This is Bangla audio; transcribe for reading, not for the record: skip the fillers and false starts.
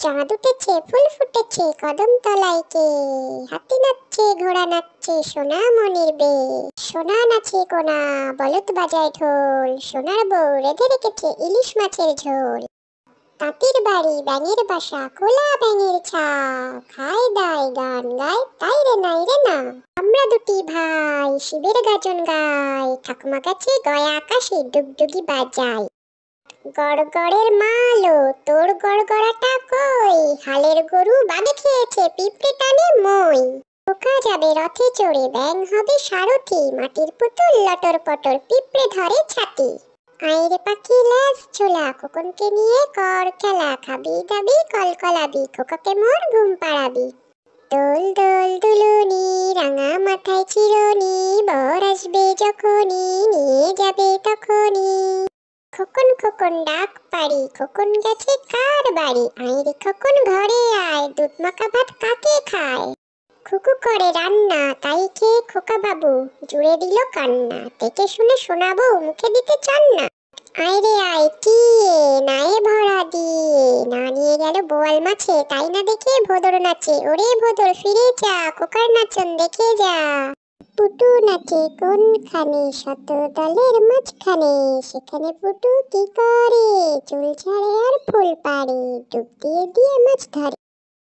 চাঁদ উঠেছে, ফুল ফুটেছে, কদম তলায় কে? হাতি নাচছে, ঘোড়া নাচছে, সোনা মনির বে। সোনা নাচে কোনা, বলদ বাজায় ঢোল, সোনার বউ রেঁধে রেখেছে ইলিশ মাছের ঝোল। তাঁতির বাড়ি, ব্যাঙের বাসা, খোলা ব্যাঙের ছা, খায় দায় গান গায়, তাই রে নাই রে না। আমরা দুটি ভাই শিবের গাজন গাই, ঠাকুমা গেছে গয়া আকাশে ডুগডুগি বাজায়। গড়গড়ের মালো, তোর গড়গড়াটা কই? হালের গরু বাগে খেয়েছে, পিঁপড়ে টানে মই। খোকা যাবে রথে চড়ে, ব্যাঙ হবে সারথি, মাটির পুতুল লটর পটর, পিঁপড়ে ধরে ছাতি। আইরে পাখি লেজ ঝোলা, খোকনকে নিয়ে কর খেলা, খাবি দাবি কলকলাবি, খোকাকে মোর ঘুম পাড়াবি। দোল দোল দুলুনি, রাঙা মাথায় চিরুনি, বর আসবে যখনই, নিয়ে যাবে তখনই। খোকন খোকন ডাক পারি, খোকন গেছে কার বাড়ি? আইরে খোকন ঘরে আয়, দুধ মাখা ভাত কাকে খায়? খুকু করে রান্না, তাই খেয়ে খোকা বাবু জুড়ে দিল কান্না, দেখে শুনে শোনাবো মুখে দিতে চান না। আইরে আয় কি নায়ে ভরা দিয়ে, না নিয়ে গেল বোয়াল মাছে, তাই না দেখে ভোদর নাচে। ওরে ভোদর ফিরে যা, খোকার নাচন দেখে যা। পুটু নাচে কোনখানে, শত দলের মাঝখানে, সেখানে পুটু কি করে? চুল ছাড়ে আর ফুল পাড়ে, ডুব দিয়ে দিয়ে মাছ ধরে।